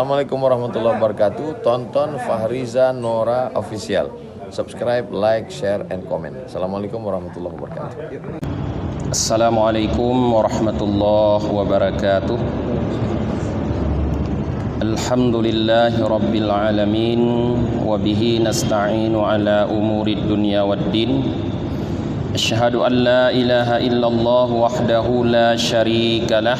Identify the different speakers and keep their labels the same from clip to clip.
Speaker 1: Assalamualaikum warahmatullahi wabarakatuh. Tonton Fahriza Nora Official. Subscribe, like, share, and comment. Assalamualaikum warahmatullahi wabarakatuh.
Speaker 2: Assalamualaikum warahmatullahi wabarakatuh. Alhamdulillahi rabbil alamin. Wabihi nasta'inu ala umurid dunya waddin. Asyhadu an la ilaha illallah wahdahu la syarika lah.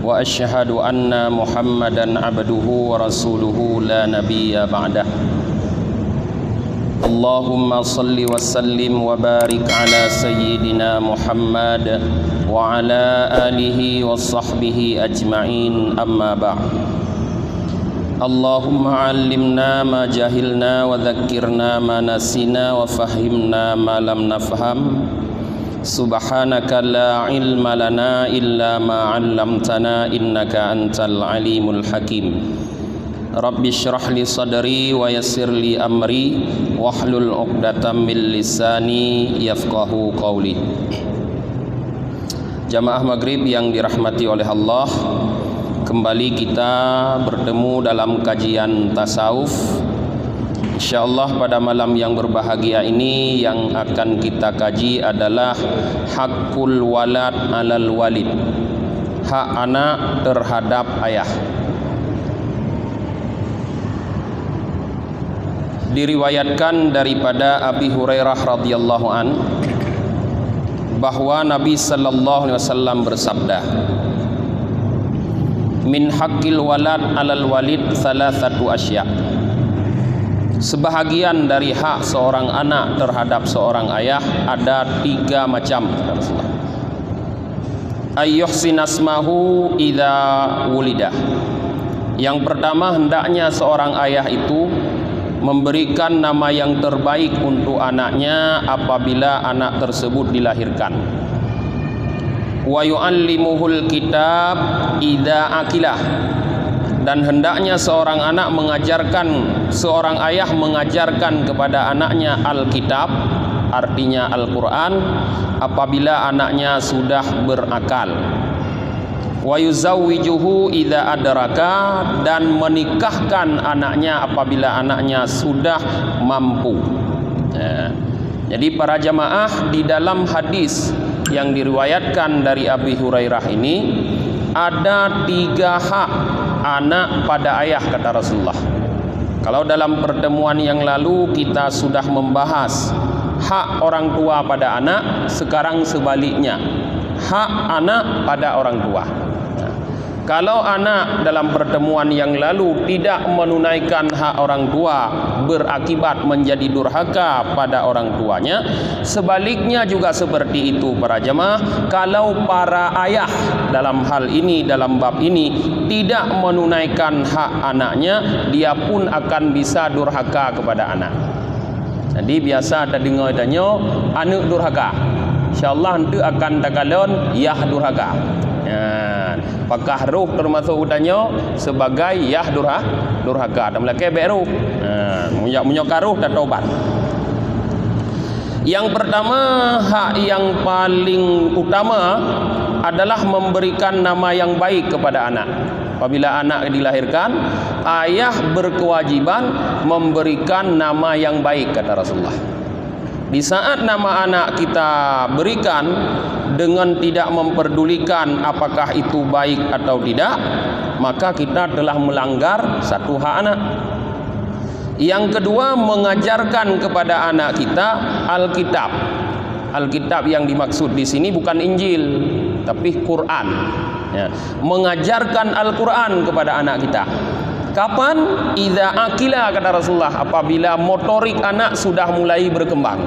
Speaker 2: Wa asyhadu anna Muhammadan abduhu wa rasuluhu la nabiyya ba'dah. Allahumma salli wa sallim wa barik ala sayyidina Muhammad wa ala alihi wa sahbihi ajma'in, amma ba'd. Allahumma 'allimna ma jahilna wa dhakkirna ma nasina wa fahhimna ma lam nafham. Subhanaka la ilma lana illa ma 'allamtana innaka antal alimul hakim. Rabbi syrah li sadri wa yassir li amri wahlul 'uqdatam min lisani yafqahu qawli. Jamaah maghrib yang dirahmati oleh Allah, kembali kita bertemu dalam kajian tasawuf. InsyaAllah pada malam yang berbahagia ini yang akan kita kaji adalah hakul walad alal walid, hak anak terhadap ayah. Diriwayatkan daripada Abi Hurairah radhiyallahu an bahwa Nabi sallallahu alaihi wasallam bersabda, min haqqil walad alal walid thalathatu asya'. Sebahagian dari hak seorang anak terhadap seorang ayah ada 3 macam. Ayyuhsin asmahu idza wulida. Yang pertama, hendaknya seorang ayah itu memberikan nama yang terbaik untuk anaknya apabila anak tersebut dilahirkan. Wa yu'allimuhul kitab idza akilah. Dan hendaknya seorang anak seorang ayah mengajarkan kepada anaknya Alkitab, artinya Al-Quran, apabila anaknya sudah berakal. Wa yuzawwijuhu idza adraka. Dan menikahkan anaknya apabila anaknya sudah mampu. Jadi para jamaah, di dalam hadis yang diriwayatkan dari Abi Hurairah ini ada 3 hak anak pada ayah, kata Rasulullah. Kalau dalam pertemuan yang lalu kita sudah membahas hak orang tua pada anak, sekarang sebaliknya, hak anak pada orang tua. Kalau anak dalam pertemuan yang lalu tidak menunaikan hak orang tua, berakibat menjadi durhaka pada orang tuanya, sebaliknya juga seperti itu para jemaah. Kalau para ayah dalam hal ini, dalam bab ini, tidak menunaikan hak anaknya, dia pun akan bisa durhaka kepada anak. Jadi biasa ada dengar tanya, anak durhaka, InsyaAllah nanti akan takalon yah durhaka. Apakah ruh termasuk udanyo sebagai yah durhaka dan melaka beru munyak-munyak dan taubat. Yang pertama, hak yang paling utama adalah memberikan nama yang baik kepada anak. Apabila anak dilahirkan, ayah berkewajiban memberikan nama yang baik, kata Rasulullah. Di saat nama anak kita berikan dengan tidak memperdulikan apakah itu baik atau tidak, maka kita telah melanggar satu hak anak. Yang kedua, mengajarkan kepada anak kita Alkitab. Alkitab yang dimaksud di sini bukan Injil, tapi Quran. Mengajarkan Al-Quran kepada anak kita. Kapan? Idza akila, kata Rasulullah, apabila motorik anak sudah mulai berkembang.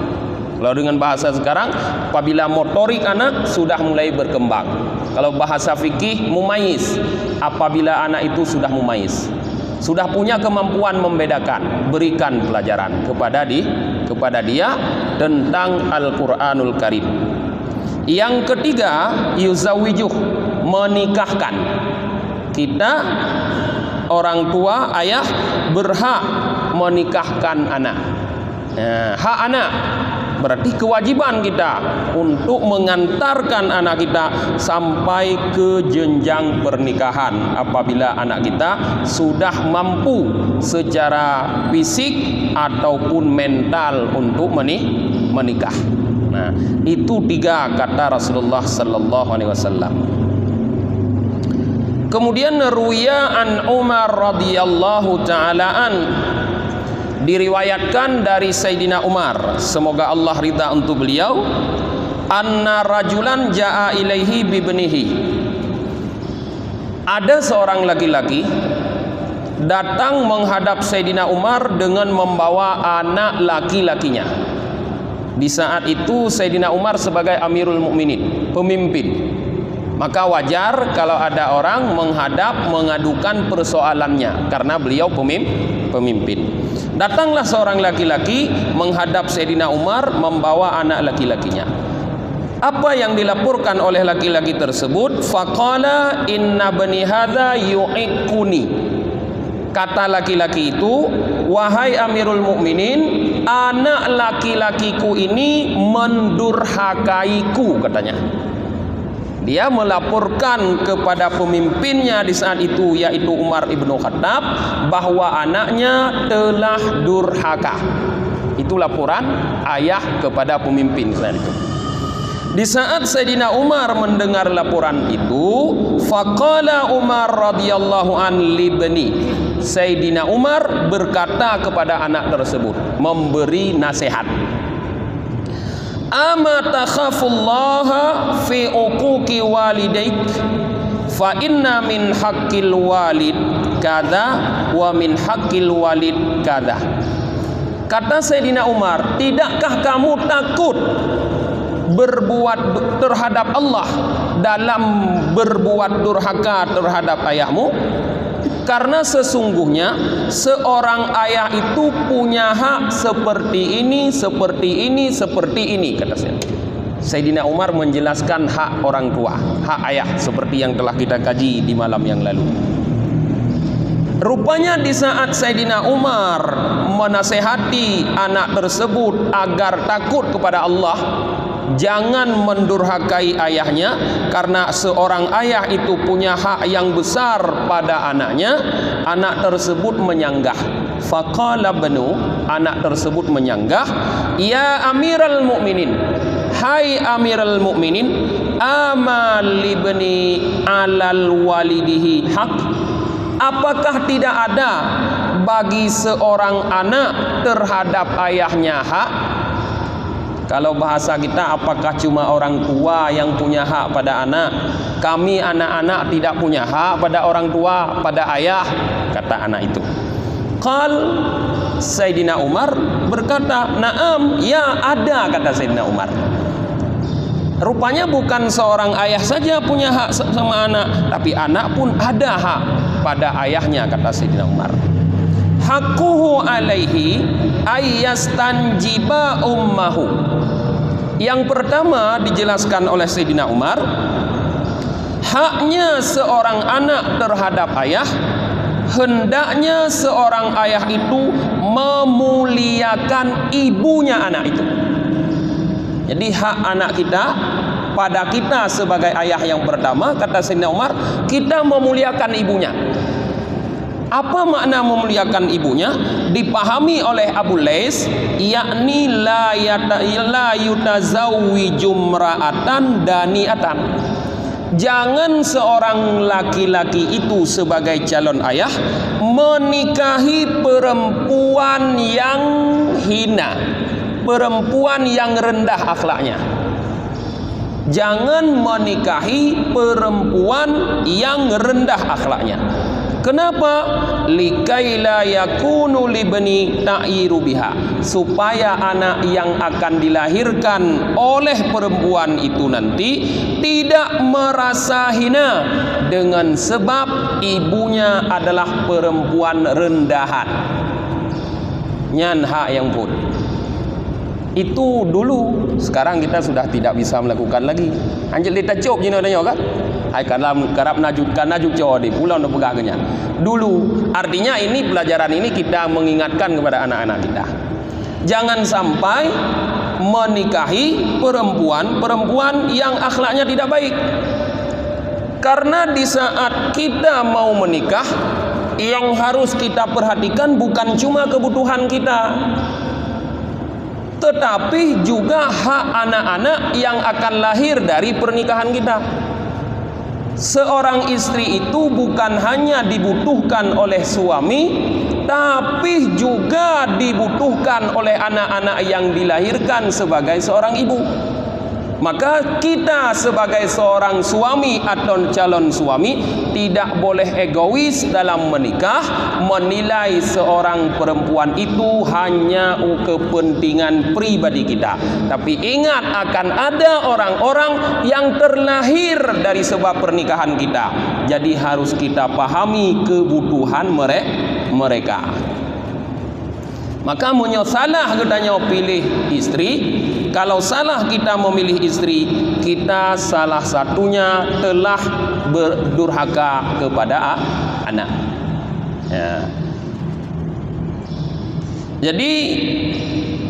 Speaker 2: Kalau dengan bahasa sekarang, apabila motorik anak sudah mulai berkembang. Kalau bahasa fikih, mumayyiz, apabila anak itu sudah mumayyiz, sudah punya kemampuan membedakan, berikan pelajaran kepada dia tentang Al-Quranul Karim. Yang ketiga, yuzawijuh, menikahkan. Kita orang tua, ayah berhak menikahkan anak. Hak anak berarti kewajiban kita untuk mengantarkan anak kita sampai ke jenjang pernikahan apabila anak kita sudah mampu secara fisik ataupun mental untuk menikah. Nah, itu 3 kata Rasulullah sallallahu alaihi wasallam. Kemudian ruwiya an Umar radhiyallahu taala an, diriwayatkan dari Sayyidina Umar, semoga Allah ridha untuk beliau, anna rajulan jaa ilaihi bibnihi, ada seorang laki-laki datang menghadap Sayyidina Umar dengan membawa anak laki-lakinya. Di saat itu Sayyidina Umar sebagai Amirul Mukminin, pemimpin, maka wajar kalau ada orang menghadap mengadukan persoalannya karena beliau pemimpin. Datanglah seorang laki-laki menghadap Sayyidina Umar membawa anak laki-lakinya. Apa yang dilaporkan oleh laki-laki tersebut? Faqala inna bani hadza yu'iquni. Kata laki-laki itu, wahai Amirul Mukminin, anak laki-lakiku ini mendurhakaiku, katanya. Dia melaporkan kepada pemimpinnya di saat itu, yaitu Umar ibnu Khattab, bahwa anaknya telah durhaka. Itu laporan ayah kepada pemimpin saat itu. Di saat Sayyidina Umar mendengar laporan itu, faqala Umar radhiyallahu an libni. Sayyidina Umar berkata kepada anak tersebut, memberi nasihat. Ama takhafullaha fi uquqi walidaik fa inna min haqqil walid kadza wa min haqqil walid kadza. Kata Sayyidina Umar, tidakkah kamu takut berbuat terhadap Allah dalam berbuat durhaka terhadap ayahmu? Karena sesungguhnya seorang ayah itu punya hak seperti ini, seperti ini, seperti ini, kata saya. Sayyidina Umar menjelaskan hak orang tua, hak ayah, seperti yang telah kita kaji di malam yang lalu. Rupanya di saat Sayyidina Umar menasehati anak tersebut agar takut kepada Allah, jangan mendurhakai ayahnya, karena seorang ayah itu punya hak yang besar pada anaknya. Anak tersebut menyanggah. Faqala banu, anak tersebut menyanggah, ya Amiral Mukminin, hai Amiral Mukminin, amal libni alal walidihi hak. Apakah tidak ada bagi seorang anak terhadap ayahnya hak? Kalau bahasa kita, apakah cuma orang tua yang punya hak pada anak? Kami anak-anak tidak punya hak pada orang tua, pada ayah, kata anak itu. Qal, Sayyidina Umar berkata, naam, ya ada, kata Sayyidina Umar. Rupanya bukan seorang ayah saja punya hak sama anak, tapi anak pun ada hak pada ayahnya, kata Sayyidina Umar. Haqquhu alaihi ayyastanjiba ummahu. Yang pertama dijelaskan oleh Sayyidina Umar, haknya seorang anak terhadap ayah, hendaknya seorang ayah itu memuliakan ibunya anak itu. Jadi hak anak kita pada kita sebagai ayah yang pertama, kata Sayyidina Umar, kita memuliakan ibunya. Apa makna memuliakan ibunya? Dipahami oleh Abu Lais, yakni la yutazawwiju imra'atan dani'atan. Jangan seorang laki-laki itu sebagai calon ayah menikahi perempuan yang hina, perempuan yang rendah akhlaknya. Jangan menikahi perempuan yang rendah akhlaknya. Kenapa? Likaila yakunu libni ta'iru biha, supaya anak yang akan dilahirkan oleh perempuan itu nanti tidak merasa hina dengan sebab ibunya adalah perempuan rendahan. Nyan hak yang pun itu dulu, sekarang kita sudah tidak bisa melakukan lagi. Anjil kita cop jino nanya kan? Hai kalam karap najuk codi pulau no pegangnya. Dulu artinya ini pelajaran ini kita mengingatkan kepada anak-anak kita. Jangan sampai menikahi perempuan-perempuan yang akhlaknya tidak baik. Karena di saat kita mau menikah, yang harus kita perhatikan bukan cuma kebutuhan kita, tetapi juga hak anak-anak yang akan lahir dari pernikahan kita. Seorang istri itu bukan hanya dibutuhkan oleh suami, tapi juga dibutuhkan oleh anak-anak yang dilahirkan sebagai seorang ibu. Maka kita sebagai seorang suami atau calon suami tidak boleh egois dalam menikah, menilai seorang perempuan itu hanya kepentingan pribadi kita. Tapi ingat, akan ada orang-orang yang terlahir dari sebab pernikahan kita. Jadi harus kita pahami kebutuhan mereka. Maka munyo salah katanya pilih istri. Kalau salah kita memilih istri, kita salah satunya telah berdurhaka kepada anak. Ya. Jadi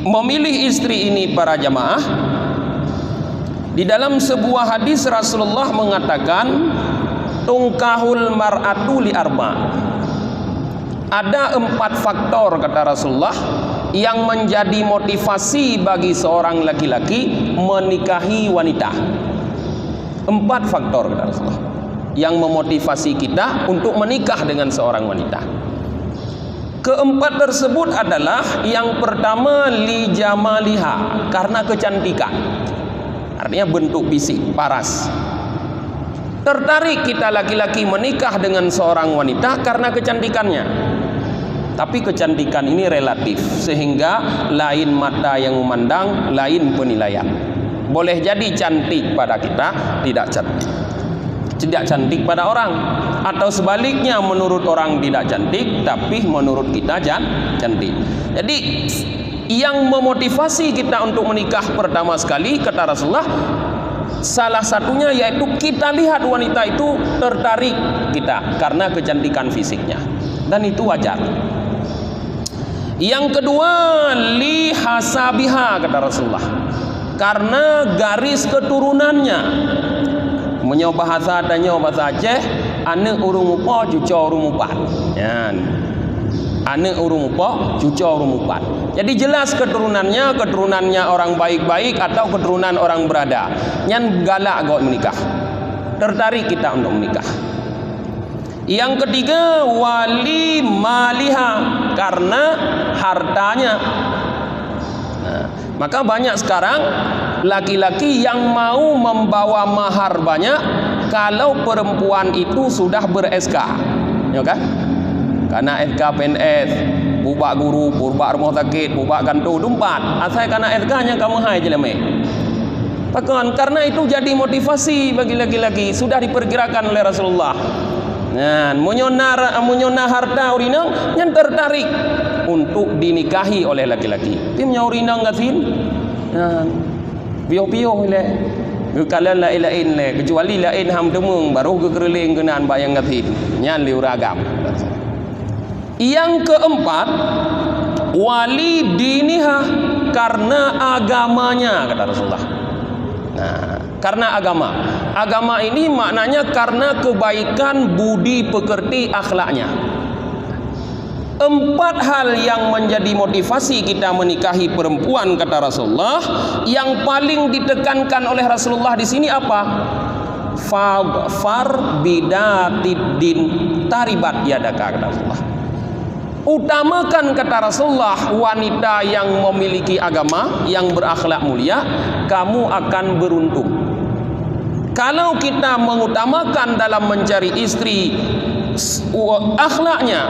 Speaker 2: memilih istri ini para jamaah, di dalam sebuah hadis Rasulullah mengatakan tungkahul mar'atu li arba. Ada 4 faktor kata Rasulullah yang menjadi motivasi bagi seorang laki-laki menikahi wanita. 4 faktor kata Rasulullah yang memotivasi kita untuk menikah dengan seorang wanita. Keempat tersebut adalah, yang pertama li jamaliha, karena kecantikan. Artinya bentuk fisik, paras. Tertarik kita laki-laki menikah dengan seorang wanita karena kecantikannya. Tapi kecantikan ini relatif, sehingga lain mata yang memandang, lain penilaian. Boleh jadi cantik pada kita, tidak cantik pada orang, atau sebaliknya menurut orang tidak cantik, tapi menurut kita cantik. Jadi yang memotivasi kita untuk menikah pertama sekali kata Rasulullah, salah satunya yaitu kita lihat wanita itu tertarik kita karena kecantikan fisiknya, dan itu wajar. Yang kedua, li hasabiha kata Rasulullah, karena garis keturunannya. Menyo bahasa tanya bahasa Aceh, ane urung upa cucu urung upat. Ya. Ane urung upa cucu urung upat. Jadi jelas keturunannya orang baik-baik atau keturunan orang berada. Nyan galak kau menikah. Tertarik kita untuk menikah. Yang ketiga, wali maliha, karena hartanya. Nah, maka banyak sekarang laki-laki yang mau membawa mahar banyak kalau perempuan itu sudah ber-SK, ya kan? Karena SK PNS, bubak guru, bubak rumah sakit, bubak kantor, dumpat. Asal karena SK-nya kamu hai je lemeh. Bahkan karena itu jadi motivasi bagi laki-laki, sudah diperkirakan oleh Rasulullah. Nah, munyona harta urinang yang tertarik untuk dinikahi oleh laki-laki. Timnya urinang gatin. Nah, pio-pio le. Kekalian lain le, kecuali lain ham demung baru kekerling kenaan bayang gatin. Nyan liuragam. Yang keempat, wali diniha, karena agamanya kata Rasulullah. Nah, karena agama ini maknanya karena kebaikan budi pekerti akhlaknya. 4 hal yang menjadi motivasi kita menikahi perempuan kata Rasulullah. Yang paling ditekankan oleh Rasulullah di sini apa? Far bidatid din taribat yadaka kata Rasulullah. Utamakan kata Rasulullah wanita yang memiliki agama, yang berakhlak mulia, kamu akan beruntung. Kalau kita mengutamakan dalam mencari istri akhlaknya,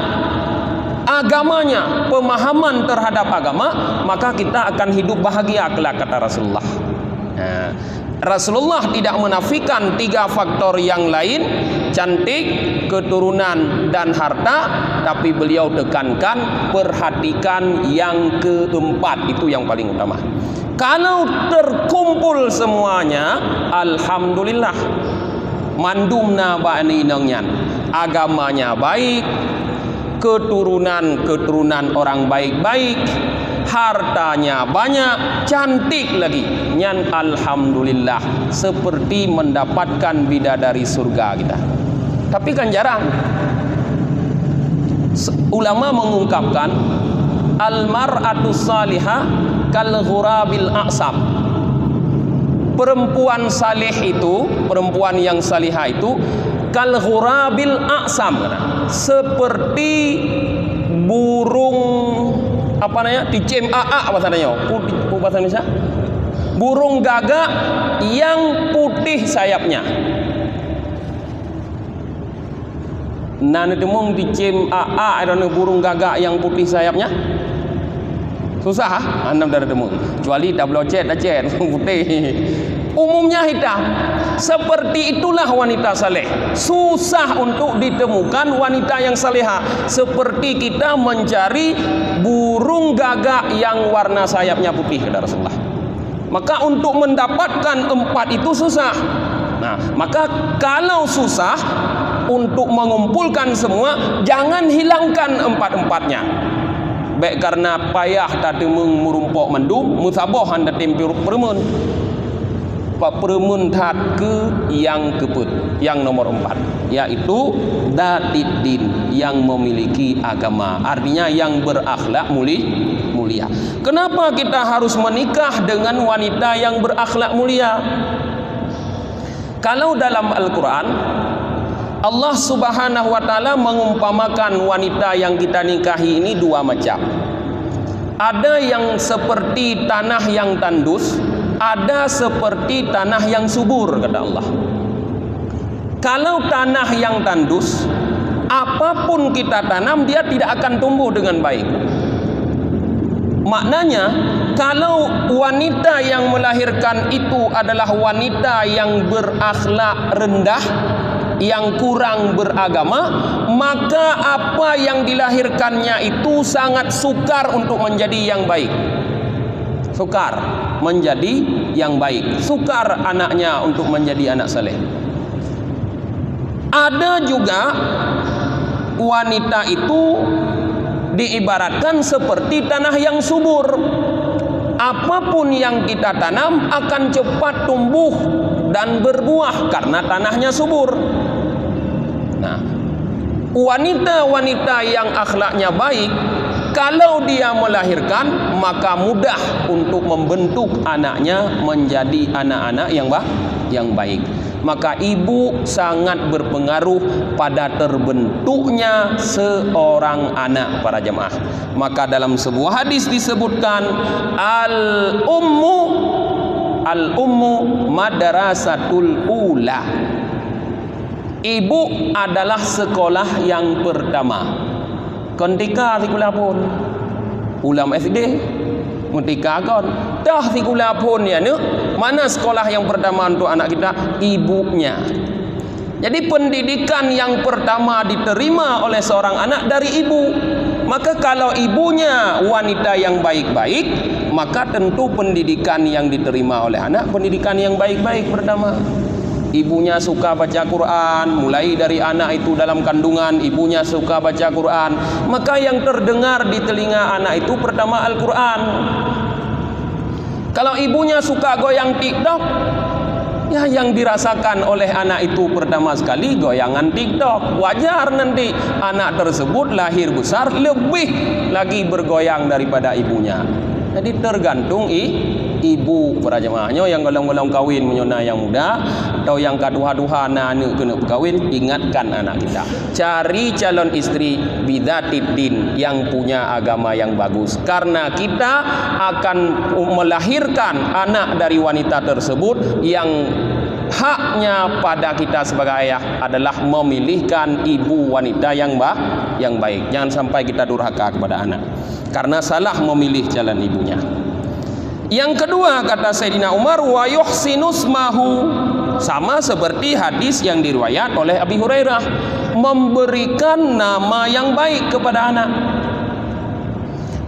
Speaker 2: agamanya, pemahaman terhadap agama, maka kita akan hidup bahagia kelak kata Rasulullah. Nah, Rasulullah tidak menafikan 3 faktor yang lain, cantik, keturunan, dan harta, tapi beliau tekankan perhatikan yang keempat, itu yang paling utama. Kalau terkumpul semuanya, alhamdulillah. Mandumna ba'ni nangyan, agamanya baik, keturunan orang baik-baik, hartanya banyak, cantik lagi. Nyan alhamdulillah, seperti mendapatkan bidadari surga kita. Tapi kan jarang. Ulama mengungkapkan al-mar'atu salihah kal ghurabil a'sam. Perempuan salih itu, perempuan yang salihah itu kal ghurabil a'sam, seperti burung apa namanya? Ticem aa bahasa Indonesia. Burung gagak yang putih sayapnya. Nana demong ticem aa ada burung gagak yang putih sayapnya. Susah anda dari demung. Kecuali double cet putih. Umumnya hitam. Seperti itulah wanita saleh. Susah untuk ditemukan wanita yang salehah. Seperti kita mencari burung gagak yang warna sayapnya putih, kata Rasulullah. Maka untuk mendapatkan 4 itu susah. Nah, maka kalau susah untuk mengumpulkan semua, jangan hilangkan 4-4-nya. Baik karena payah tadi merumpok mendum, musabah anda tempur permun. Pak permun tat ke yang keput, yang nomor 4, yaitu datiddin, yang memiliki agama, artinya yang berakhlak mulia. Kenapa kita harus menikah dengan wanita yang berakhlak mulia? Kalau dalam Al-Quran Allah Subhanahu wa taala mengumpamakan wanita yang kita nikahi ini 2 macam. Ada yang seperti tanah yang tandus, ada seperti tanah yang subur, kata Allah. Kalau tanah yang tandus, apapun kita tanam dia tidak akan tumbuh dengan baik. Maknanya, kalau wanita yang melahirkan itu adalah wanita yang berakhlak rendah, yang kurang beragama, maka apa yang dilahirkannya itu sangat sukar untuk menjadi yang baik. Sukar menjadi yang baik, sukar anaknya untuk menjadi anak saleh. Ada juga wanita itu diibaratkan seperti tanah yang subur. Apapun yang kita tanam akan cepat tumbuh dan berbuah karena tanahnya subur. Nah, wanita-wanita yang akhlaknya baik, kalau dia melahirkan, maka mudah untuk membentuk anaknya menjadi anak-anak yang baik. Maka ibu sangat berpengaruh pada terbentuknya seorang anak, para jemaah. Maka dalam sebuah hadis disebutkan al-ummu madrasatul ula. Ibu adalah sekolah yang pertama. Ketika sikula pun ulam SD ketika kon dah sikula pun ya ne, mana sekolah yang pertama untuk anak kita? Ibunya. Jadi pendidikan yang pertama diterima oleh seorang anak dari ibu. Maka kalau ibunya wanita yang baik-baik, maka tentu pendidikan yang diterima oleh anak pendidikan yang baik-baik pertama. Ibunya suka baca Quran, mulai dari anak itu dalam kandungan ibunya suka baca Quran, maka yang terdengar di telinga anak itu pertama Al-Quran. Kalau ibunya suka goyang TikTok, ya yang dirasakan oleh anak itu pertama sekali goyangan TikTok. Wajar nanti anak tersebut lahir besar lebih lagi bergoyang daripada ibunya. Jadi tergantung ibu, para jemaahnya yang golong-golong kawin menyona yang muda atau yang kaduha-duha anak kena berkawin, ingatkan anak kita, cari calon istri bidzatiddin, yang punya agama yang bagus, karena kita akan melahirkan anak dari wanita tersebut yang haknya pada kita sebagai ayah adalah memilihkan ibu wanita yang baik. Jangan sampai kita durhaka kepada anak karena salah memilih jalan ibunya. Yang kedua, kata Sayyidina Umar, wa yuhsinus mahu, sama seperti hadis yang diriwayat oleh Abi Hurairah, memberikan nama yang baik kepada anak.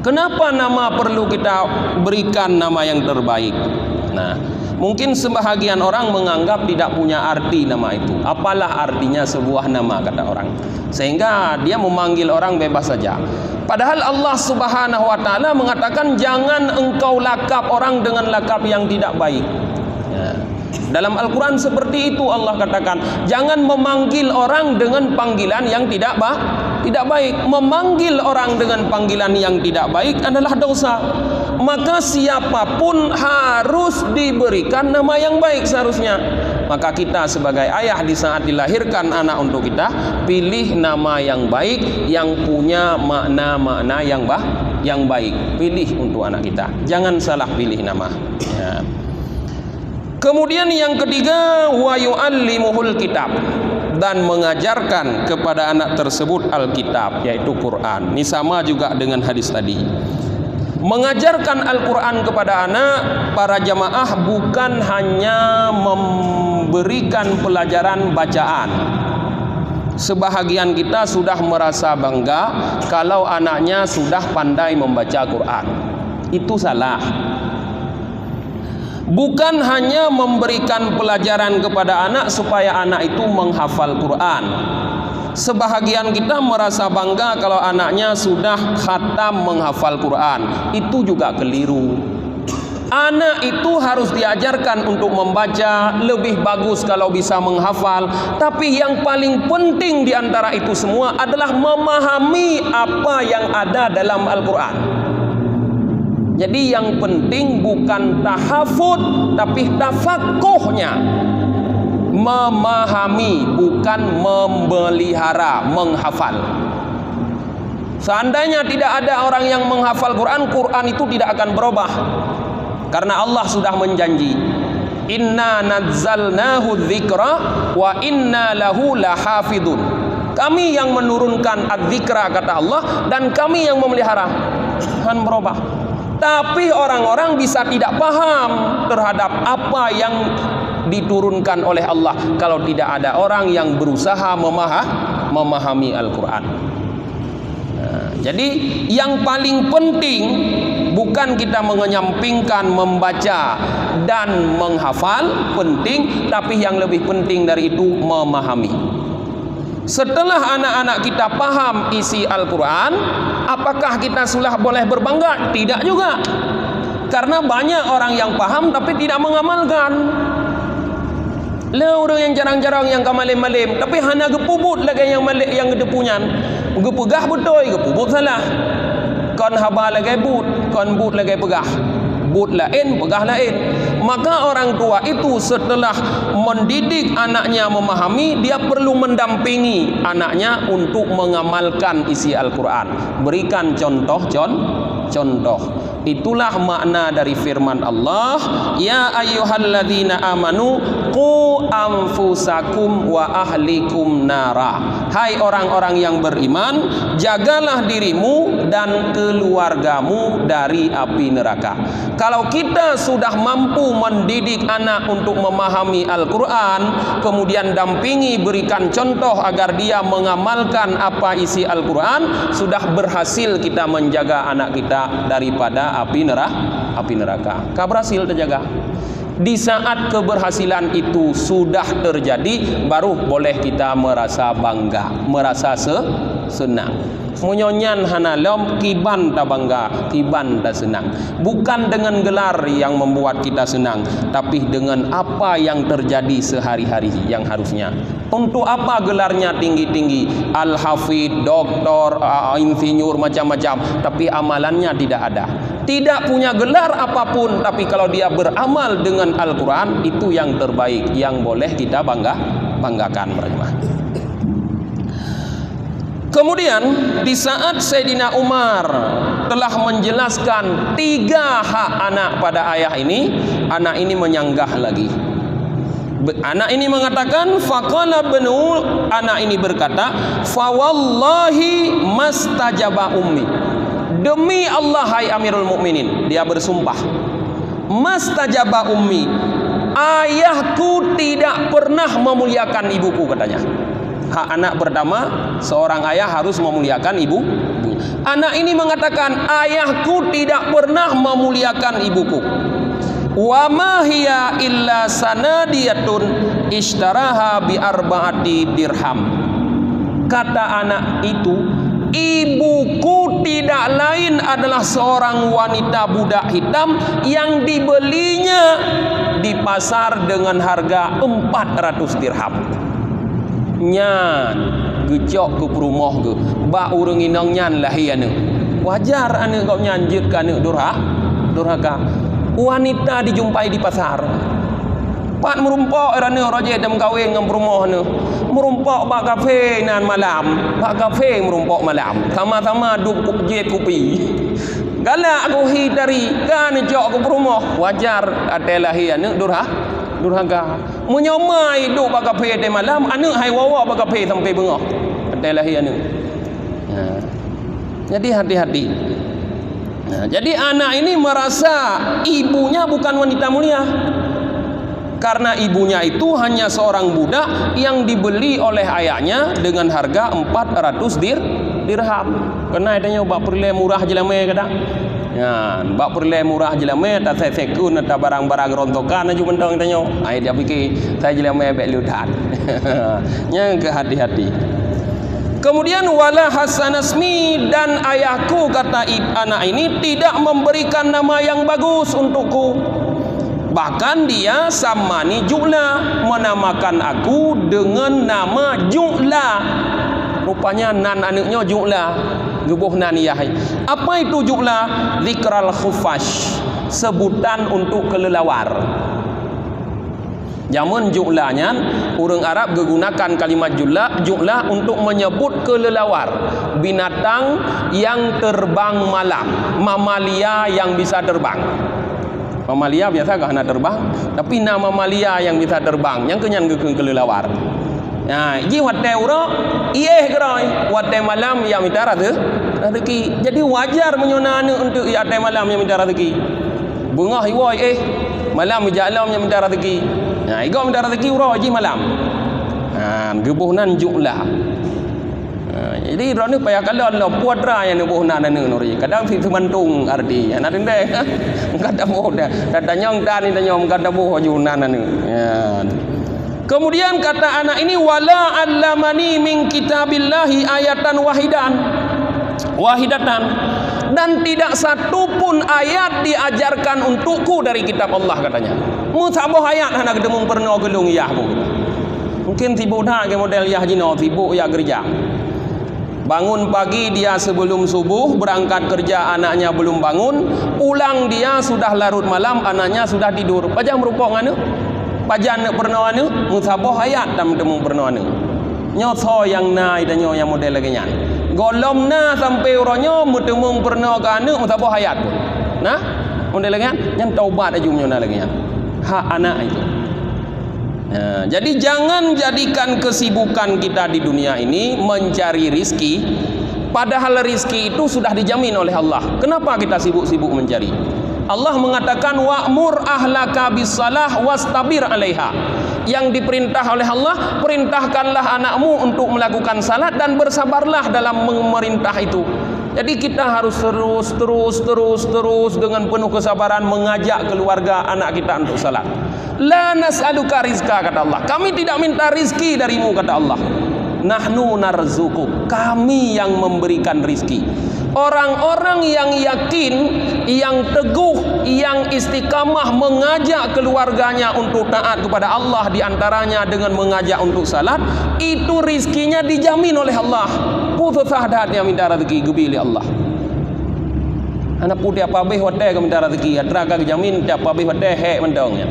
Speaker 2: Kenapa nama perlu kita berikan nama yang terbaik? Nah, Mungkin sebahagian orang menganggap tidak punya arti nama itu. Apalah artinya sebuah nama, kata orang. Sehingga dia memanggil orang bebas saja. Padahal Allah Subhanahu wa taala mengatakan jangan engkau lakap orang dengan lakap yang tidak baik. Ya. Dalam Al-Quran seperti itu Allah katakan, jangan memanggil orang dengan panggilan yang tidak baik. Memanggil orang dengan panggilan yang tidak baik adalah dosa. Maka siapapun harus diberikan nama yang baik seharusnya. Maka kita sebagai ayah di saat dilahirkan anak untuk kita, pilih nama yang baik, yang punya makna-makna yang baik. Pilih untuk anak kita. Jangan salah pilih nama. Ya. Kemudian yang ketiga, wa yu'allimuhul kitab, dan mengajarkan kepada anak tersebut Alkitab, yaitu Quran. Ini sama juga dengan hadis tadi. Mengajarkan Al-Quran kepada anak, para jamaah bukan hanya memberikan pelajaran bacaan. Sebahagian kita sudah merasa bangga kalau anaknya sudah pandai membaca Quran. Itu salah. Bukan hanya memberikan pelajaran kepada anak supaya anak itu menghafal Quran. Sebahagian kita merasa bangga kalau anaknya sudah khatam menghafal Quran. Itu juga keliru. Anak itu harus diajarkan untuk membaca, lebih bagus kalau bisa menghafal. Tapi yang paling penting di antara itu semua adalah memahami apa yang ada dalam Al-Quran. Jadi yang penting bukan tahafud, tapi tafaqquhnya. Memahami, bukan memelihara, menghafal. Seandainya tidak ada orang yang menghafal Quran, Quran itu tidak akan berubah. Karena Allah sudah menjanji, inna nazzalnahu dzikra wa inna lahu lahafidun. Kami yang menurunkan adzikra, kata Allah, dan kami yang memelihara. Akan berubah. Tapi orang-orang bisa tidak paham terhadap apa yang diturunkan oleh Allah kalau tidak ada orang yang berusaha memahami Al-Quran. Nah, jadi yang paling penting bukan kita mengenyampingkan membaca dan menghafal, penting, tapi yang lebih penting dari itu memahami. Setelah anak-anak kita paham isi Al-Quran, apakah kita sudah boleh berbangga? Tidak juga. Karena banyak orang yang paham tapi tidak mengamalkan. Lah orang yang jarang-jarang yang kamalim-malim, tapi hanya gepubut lagi yang gedepunyan. Gepegah betul, gepubut salah. Kon haba lagi but, kon but lagi pegah. But lain, pegah lain. Maka orang tua itu setelah mendidik anaknya memahami, dia perlu mendampingi anaknya untuk mengamalkan isi Al-Quran. Berikan contoh. Itulah makna dari firman Allah, ya ayyuhalladzina amanu qu anfusakum wa ahlikum nara. Hai orang-orang yang beriman, jagalah dirimu dan keluargamu dari api neraka. Kalau kita sudah mampu mendidik anak untuk memahami Al-Quran, kemudian dampingi, berikan contoh agar dia mengamalkan apa isi Al-Quran, sudah berhasil kita menjaga anak kita daripada api neraka. Kau berhasil terjaga. Di saat keberhasilan itu sudah terjadi, baru boleh kita merasa bangga, merasa senang. Munyonyan hanalom kiban ta bangga, kiban ta senang. Bukan dengan gelar yang membuat kita senang, tapi dengan apa yang terjadi sehari-hari yang harusnya. Untuk apa gelarnya tinggi-tinggi, al-hafid, doktor, insinyur, macam-macam, tapi amalannya tidak ada. Tidak punya gelar apapun, tapi kalau dia beramal dengan Al-Quran, itu yang terbaik, yang boleh kita banggakan berjemaah. Kemudian di saat Sayyidina Umar telah menjelaskan 3 hak anak pada ayah ini, anak ini menyanggah lagi. Anak ini mengatakan, faqala benu, anak ini berkata, fa wallahi mastajaba ummi. Demi Allah hai Amirul Mukminin, dia bersumpah, mastajaba ummi, ayahku tidak pernah memuliakan ibuku, katanya. Hak anak pertama, seorang ayah harus memuliakan ibu. Anak ini mengatakan, ayahku tidak pernah memuliakan ibuku. wa ma hiya illa sanadiyatun ishtaraha bi arba'ati dirham. Kata anak itu, ibuku tidak lain adalah seorang wanita budak hitam yang dibelinya di pasar dengan harga 400 dirham. Nyan gejok ke rumah ke ba urang inang nyan lahi ane. Wajar ane kau nyanjut ke ane durhaka. Wanita dijumpai di pasar. Pat merumpok ane roje dem kawin ngam rumah ane. Merumpok bak kafe nan malam. Bak kafe merumpok malam. Sama-sama duk jet kopi. Galak aku hidari kan jok ke rumah. Wajar ada lahi ane durhaka. Menyomai duk bak kafe de malam ane hai wawa bak kafe sampai bengah. Ada lahi ane. Jadi hati-hati. Jadi anak ini merasa ibunya bukan wanita mulia. Karena ibunya itu hanya seorang budak yang dibeli oleh ayahnya dengan harga 400 dirham. Kena adanya bak perle murah jelame kadang. Ya, bak perle murah jelame tak saya sekun tak barang-barang rontokan aju mentong tanya. Ai dia fikir saya jelame bek ludat. Nya ke hati-hati. Kemudian wala hasanasmi, dan ayahku kata anak ini tidak memberikan nama yang bagus untukku. Bahkan dia samani Ju'la, menamakan aku dengan nama Ju'la. Rupanya nan anaknya Ju'la, gebuh nan yahai. Apa itu Ju'la? Zikral khufash, sebutan untuk kelelawar. Zaman Ju'lanya, orang Arab menggunakan kalimat Ju'la untuk menyebut kelelawar, binatang yang terbang malam, mamalia yang bisa terbang. Mamalia biasa gak nak terbang, tapi nama mamalia yang bisa terbang, yang kenyan kelelawar. Nah, ji watte uro, ieh geroi, watte malam yang minta rezeki. Jadi wajar menyonana untuk watte malam yang minta rezeki. Bengah iwoi malam jalan yang minta rezeki. Nah, igau minta rezeki uro ji malam. Gebuhnan Ju'la. Jadi ro ni payah kalon lo puatra yang gebuhnan anu nuri. Kadang si semantung arti. Anak deh. Kata boh dah. Kata nyong dan ni nyong kata boh junan anu. Kemudian kata anak ini wala allamani min kitabillahi ayatan wahidatan, dan tidak satu pun ayat diajarkan untukku dari kitab Allah katanya. Musabah ayat anak gedemung pernah gelung yahmu. Mungkin sibuk dah ke model yah jino, sibuk ya kerja. Bangun pagi dia sebelum subuh, berangkat kerja anaknya belum bangun, pulang dia sudah larut malam, anaknya sudah tidur. Pajang merupok anu? Pajan nak pernah anu? Musabah ayat dan gedemung pernah anu. Nyoso yang naik dan nyo yang model lagi nyan. Golom na sampai orangnya mutemung pernah ke anu musabah ayat pun. Nah, model lagi nyan taubat aja nyonya lagi nyan. Hak anak itu. Jadi jangan jadikan kesibukan kita di dunia ini mencari rizki, padahal rizki itu sudah dijamin oleh Allah. Kenapa kita sibuk-sibuk mencari? Allah mengatakan wa'mur ahlaka bisalah wastabir 'alaiha. Yang diperintah oleh Allah, perintahkanlah anakmu untuk melakukan salat dan bersabarlah dalam memerintah itu. Jadi kita harus terus dengan penuh kesabaran mengajak keluarga anak kita untuk salat. La nas'aluka rizqa kata Allah. Kami tidak minta rizki darimu kata Allah. Nahnu narzuquk. Kami yang memberikan rizki. Orang-orang yang yakin, yang teguh, yang istiqamah mengajak keluarganya untuk taat kepada Allah, diantaranya dengan mengajak untuk salat, itu rizkinya dijamin oleh Allah. Putus sahadatnya minta rezeki gebili Allah. Anak putih apa beh wadai ke minta rezeki, adraga jamin apa beh wadai hek mendongnya.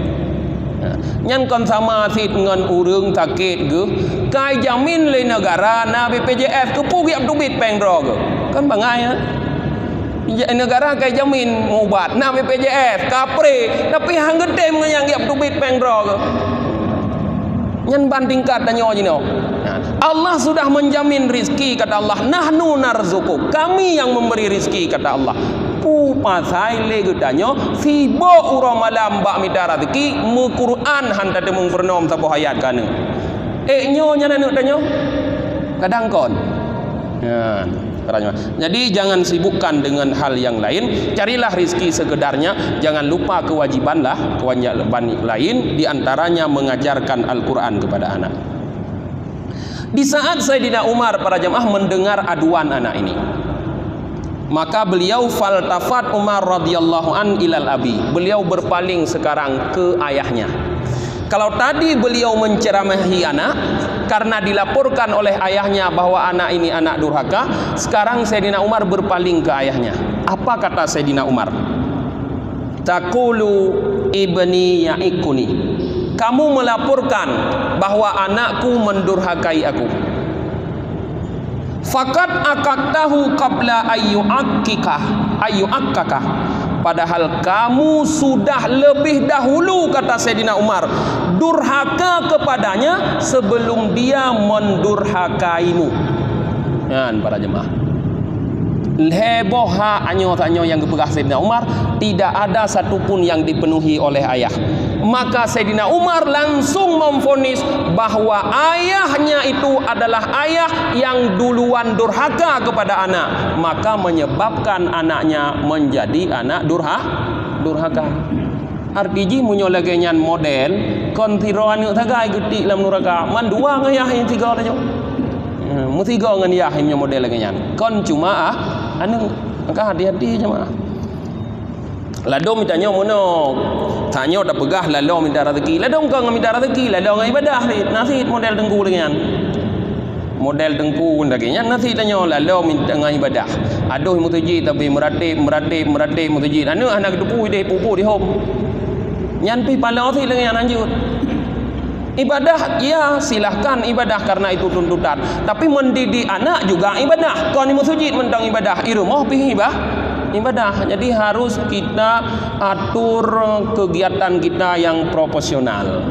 Speaker 2: Nyan kon sama sit ngan urang sakit ge, kai jamin le negara na BPJS ke pugi abdubit pengdro ge. Kan bangai ya. Negara kai jamin ngobat na BPJS kapre, tapi hang gede mengyang abdubit pengdro ge. Nyan bandingkat danyo jino. Allah sudah menjamin rizki kata Allah. Nahnu narzuquk. Kami yang memberi rizki kata Allah. Pasai le gedanyo sibuk uro malam bak minta rezeki mu Quran hanta demung pernom sabo ayat kana. Nyo nyana nuk danyo kadang kon. Jadi jangan sibukkan dengan hal yang lain, carilah rizki sekedarnya, jangan lupa kewajiban lain, diantaranya mengajarkan Al-Quran kepada anak. Di saat Sayyidina Umar para jemaah mendengar aduan anak ini, maka beliau faltafat Umar radhiyallahu an ilal abi, beliau berpaling sekarang ke ayahnya. Kalau tadi beliau menceramahi anak karena dilaporkan oleh ayahnya bahwa anak ini anak durhaka, sekarang Sayyidina Umar berpaling ke ayahnya. Apa kata Sayyidina Umar? Taqulu ibni ya'ikuni, kamu melaporkan bahwa anakku mendurhakai aku. Fakat akaktahu qabla ayyu'akkaka, padahal kamu sudah lebih dahulu, kata Sayyidina Umar, durhaka kepadanya sebelum dia mendurhakaimu. Dan para jemaah, heboh anyo-anyo yang kepegah Sayyidina Umar, tidak ada satupun yang dipenuhi oleh ayah. Maka Sayyidina Umar langsung memvonis bahwa ayahnya itu adalah ayah yang duluan durhaka kepada anak, maka menyebabkan anaknya menjadi anak durhaka. Artinya munyolegenyan model kontiro anu tagai gede lam durhaka mandua ngayah yang tiga aja. Mutiga ngan yah yang model legenyan. Kon cuma anu angka hati-hati jemaah. Lado mitanya mono tanya dah pegah lado minta rezeki, lado kau minta rezeki, lado ngai ibadah nasi model dengku dengan model dengku dagingnya nasi tanya lado minta ngai ibadah. Aduh mutuji tapi meratip mutuji anu anak dupu ide pupu di hom nyan pi pala si dengan lanjut ibadah. Ya silahkan ibadah karena itu tuntutan, tapi mendidik anak juga ibadah. Kau ni mutuji mentang ibadah irumah pi ibadah. Jadi harus kita atur kegiatan kita yang proporsional,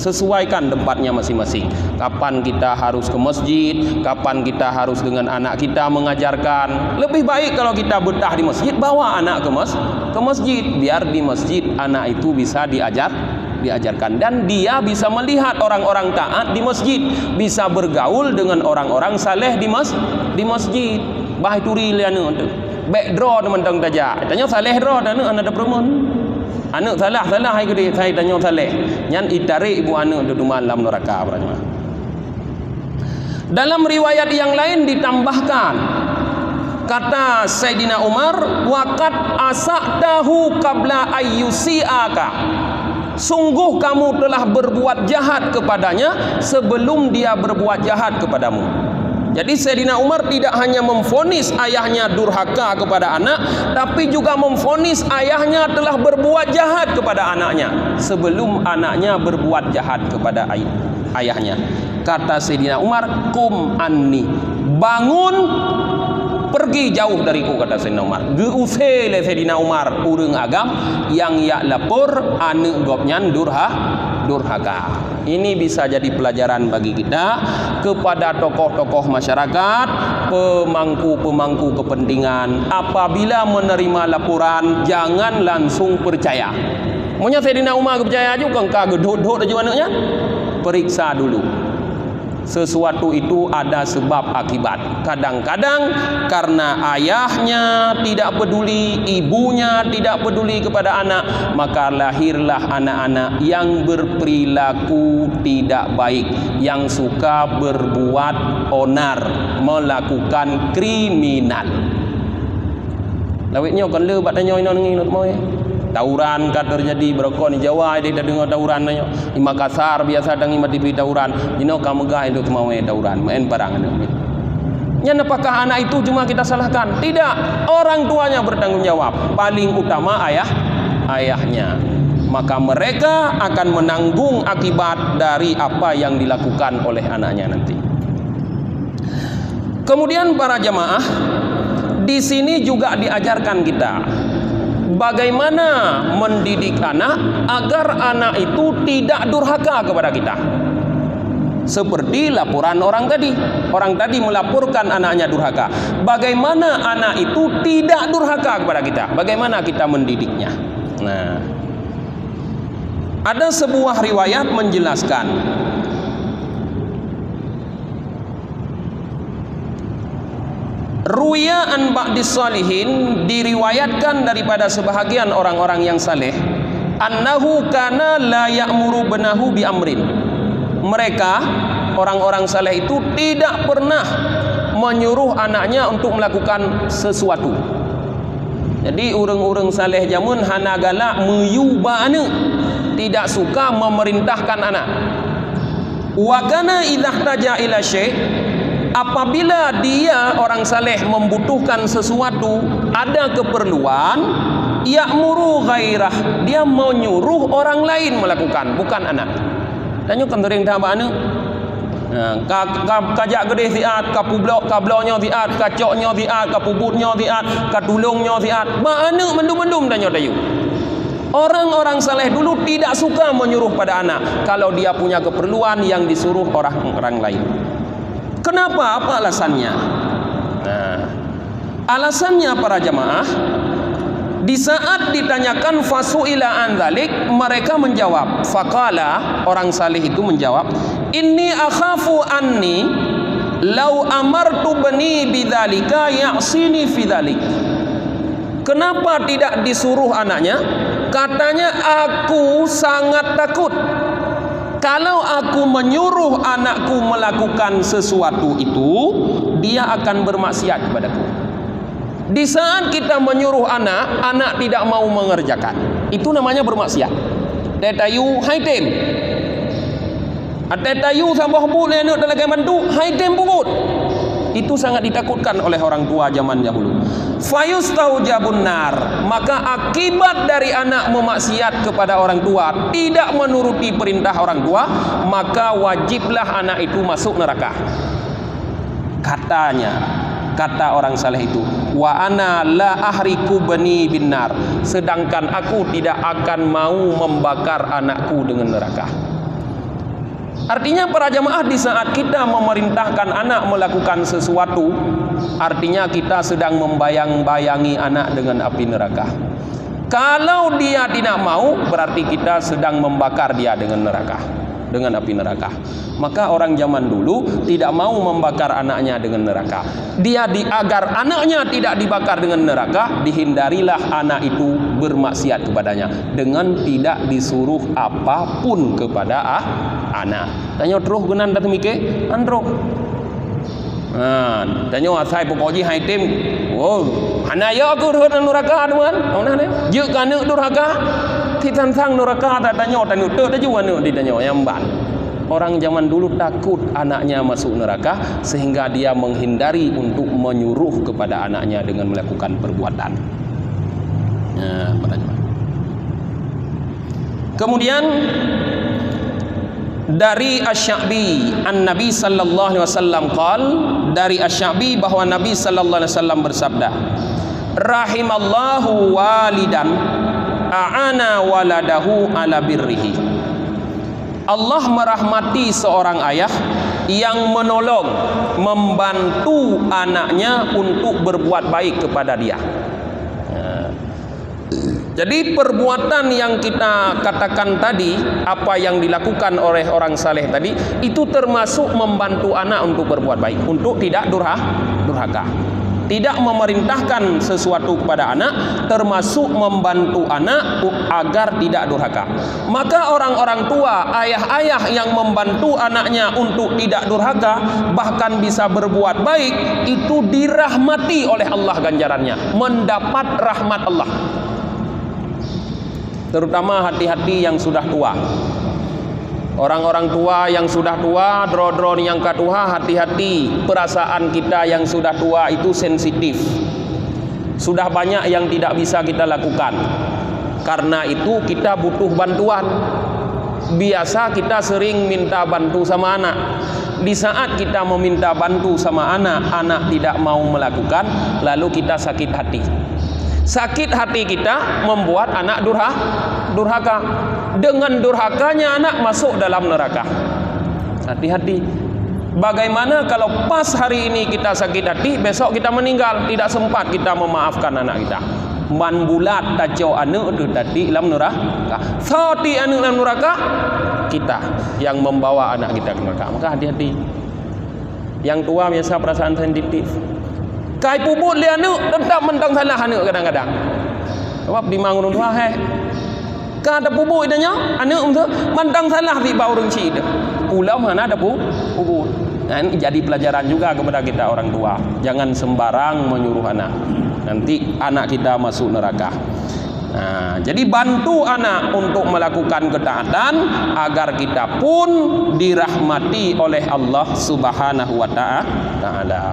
Speaker 2: sesuaikan tempatnya masing-masing. Kapan kita harus ke masjid, kapan kita harus dengan anak kita mengajarkan. Lebih baik kalau kita betah di masjid, bawa anak ke masjid, biar di masjid anak itu bisa diajarkan, dan dia bisa melihat orang-orang taat di masjid, bisa bergaul dengan orang-orang saleh di masjid. Bah itu rilan backdraw mentang taja tanya saleh draw dan anak ada perempuan anak salah hai gede saya tanya saleh nyan itari ibu anak du malam neraka beranya. Dalam riwayat yang lain ditambahkan, kata Sayyidina Umar, waqad asaqtahu qabla ayyusiaka, sungguh kamu telah berbuat jahat kepadanya sebelum dia berbuat jahat kepadamu. Jadi Sayyidina Umar tidak hanya memvonis ayahnya durhaka kepada anak, tapi juga memvonis ayahnya telah berbuat jahat kepada anaknya sebelum anaknya berbuat jahat kepada ayahnya. Kata Sayyidina Umar, kum anni, bangun, pergi jauh dariku, kata Sayyidina Umar. Geusele Sayyidina Umar urang agam yang ya lapor anu gopnyan durhaka. Ini bisa jadi pelajaran bagi kita kepada tokoh-tokoh masyarakat, pemangku-pemangku kepentingan. Apabila menerima laporan, jangan langsung percaya. Maunya Sayyidina Umar percaya juga engkau gedut-gedut aja anaknya. Periksa dulu. Sesuatu itu ada sebab akibat. Kadang-kadang karena ayahnya tidak peduli, ibunya tidak peduli kepada anak, maka lahirlah anak-anak yang berperilaku tidak baik, yang suka berbuat onar, melakukan kriminal. Lawitnya kan le bat tanya ino nginut mau ya. Tawuran kan terjadi berokok di Jawa, dia dah dengar tawuran nanya. Di Makassar biasa dengi mati pi tawuran. Dino kamu gah itu mau tawuran, main barang anu. Nya apakah anak itu cuma kita salahkan? Tidak, orang tuanya bertanggung jawab. Paling utama ayahnya. Maka mereka akan menanggung akibat dari apa yang dilakukan oleh anaknya nanti. Kemudian para jamaah, di sini juga diajarkan kita bagaimana mendidik anak agar anak itu tidak durhaka kepada kita. Seperti laporan orang tadi. Orang tadi melaporkan anaknya durhaka. Bagaimana anak itu tidak durhaka kepada kita? Bagaimana kita mendidiknya? Nah, ada sebuah riwayat menjelaskan Ruya an ba'dis salihin, diriwayatkan daripada sebahagian orang-orang yang saleh, annahu kana la ya'muru benahu bi amrin. Mereka orang-orang saleh itu tidak pernah menyuruh anaknya untuk melakukan sesuatu. Jadi urang-urang saleh jamun hana galak meyuba anak, tidak suka memerintahkan anak. Wa kana idza taja ila syai', apabila dia orang saleh membutuhkan sesuatu, ada keperluan, ya'muru ghairah, dia menyuruh orang lain melakukan, bukan anak. Tanya kan tering dah mana? Kajak gede ziat, kabloknya ziat, kacoknya ziat, kapubutnya ziat, katulungnya ziat. Mana mendum-mendum tanya tayu. Orang-orang saleh dulu tidak suka menyuruh pada anak kalau dia punya keperluan yang disuruh orang lain. Kenapa? Apa alasannya? Nah, alasannya para jamaah, di saat ditanyakan fasuila an dzalik, mereka menjawab, faqala, orang saleh itu menjawab, inni akhafu anni law amartu bani bidzalika ya'sini fi dzalik. Kenapa tidak disuruh anaknya? Katanya, aku sangat takut kalau aku menyuruh anakku melakukan sesuatu itu, dia akan bermaksiat kepadaku. Di saat kita menyuruh anak, anak tidak mau mengerjakan, itu namanya bermaksiat. Tetayu haitem, tetayu sambah boleh anak dalam bantu haitem pukut. Itu sangat ditakutkan oleh orang tua zaman dahulu. Fayustaujabun nar, maka akibat dari anak memaksiat kepada orang tua, tidak menuruti perintah orang tua, maka wajiblah anak itu masuk neraka. Kata orang saleh itu, wa ana la ahriku bani binnar, sedangkan aku tidak akan mau membakar anakku dengan neraka. Artinya para jamaah, di saat kita memerintahkan anak melakukan sesuatu, artinya kita sedang membayang-bayangi anak dengan api neraka. Kalau dia tidak mau, berarti kita sedang membakar dia dengan neraka, dengan api neraka. Maka orang zaman dulu tidak mau membakar anaknya dengan neraka. Agar anaknya tidak dibakar dengan neraka, dihindarilah anak itu bermaksiat kepadanya dengan tidak disuruh apapun kepada anak. Tanya terus gunan dah temike andro. Tanya asai pokoji haitim. Oh, hanaya aku dengan neraka tuan. Ona ne? Je kana neraka. Titansang neraka tak tanya tu dah juga ne ditanya yang ban. Orang zaman dulu takut anaknya masuk neraka, sehingga dia menghindari untuk menyuruh kepada anaknya dengan melakukan perbuatan. Kemudian dari Asy-Sya'bi an-Nabi sallallahu alaihi wasallam qal, dari Asy-Sya'bi bahwa Nabi sallallahu alaihi wasallam bersabda, rahimallahu walidan a'ana waladahu ala birrihi. Allah merahmati seorang ayah yang menolong, membantu anaknya untuk berbuat baik kepada dia. Jadi perbuatan yang kita katakan tadi, apa yang dilakukan oleh orang saleh tadi, itu termasuk membantu anak untuk berbuat baik, untuk tidak durhaka. Tidak memerintahkan sesuatu kepada anak, termasuk membantu anak agar tidak durhaka. Maka orang-orang tua, ayah-ayah yang membantu anaknya untuk tidak durhaka, bahkan bisa berbuat baik, itu dirahmati oleh Allah ganjarannya, mendapat rahmat Allah. Terutama hati-hati yang sudah tua. Orang-orang tua yang sudah tua, dro-dro yang katuha, hati-hati. Perasaan kita yang sudah tua itu sensitif. Sudah banyak yang tidak bisa kita lakukan. Karena itu kita butuh bantuan. Biasa kita sering minta bantu sama anak. Di saat kita meminta bantu sama anak, anak tidak mau melakukan, lalu kita sakit hati. Sakit hati kita membuat anak durhaka. Dengan durhakanya anak masuk dalam neraka. Hati-hati. Bagaimana kalau pas hari ini kita sakit hati, besok kita meninggal, tidak sempat kita memaafkan anak kita. Man bulat tajo anu tu tadi dalam neraka. Sati anu dalam neraka, kita yang membawa anak kita ke neraka. Maka hati-hati. Yang tua biasa perasaan sensitif. Kai puput dia anak tetap mentang salah anak kadang-kadang. Sebab di mangun tua kan ada puput idanya anak tu mentang salah di bau rengci dia. Pulau mana ada puput. Nah, ini jadi pelajaran juga kepada kita orang tua. Jangan sembarang menyuruh anak. Nanti anak kita masuk neraka. Nah, jadi bantu anak untuk melakukan ketaatan agar kita pun dirahmati oleh Allah Subhanahu wa taala.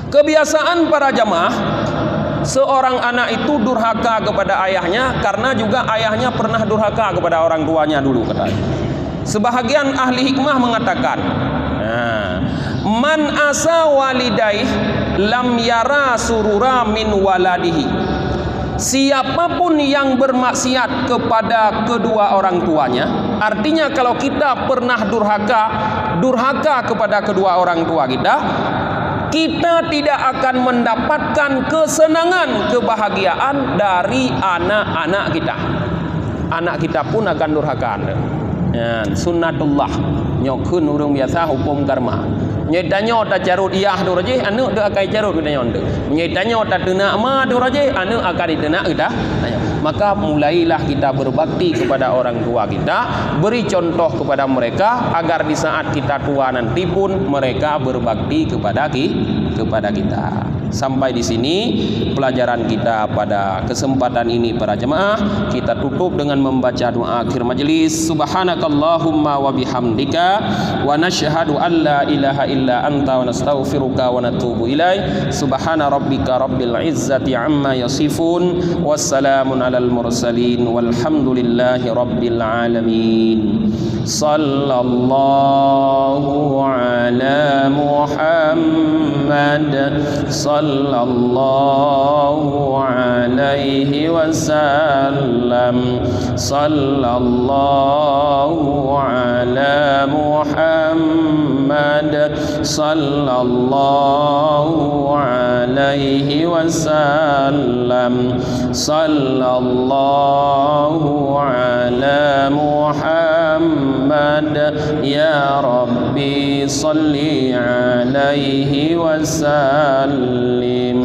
Speaker 2: Kebiasaan para jamaah, seorang anak itu durhaka kepada ayahnya karena juga ayahnya pernah durhaka kepada orang tuanya dulu katanya. Sebahagian ahli hikmah mengatakan, man asa walidaih lam yara surura min waladihi. Siapapun yang bermaksiat kepada kedua orang tuanya, artinya kalau kita pernah durhaka kepada kedua orang tua kita tidak akan mendapatkan kesenangan, kebahagiaan dari anak-anak kita. Anak kita pun akan durhaka. Ya, sunnatullah. Nyokun urung biasa hukum karma. Nyedanyo ta carut iyah do raje anu dak akai carut kita nyonde. Nyedanyo ta tenak ma do raje anu akan ditenak kita. Maka mulailah kita berbakti kepada orang tua kita, beri contoh kepada mereka agar di saat kita tua nanti pun mereka berbakti kepada kita. Sampai di sini pelajaran kita pada kesempatan ini para jemaah. Kita tutup dengan membaca doa akhir majelis. Subhanakallahumma wa bihamdika wa nashhadu an la ilaha illa anta wa nastaghfiruka wa natubu ilaik. Subhana rabbika rabbil izzati amma yasifun. Wassalamun alal mursalin walhamdulillahi rabbil alamin. Sallallahu ala Muhammad sallallahu alaihi wasallam. Sallallahu ala Muhammad sallallahu alaihi wasallam. Sallallahu ala Muhammad ya Rabbi salli alaihi wasallim.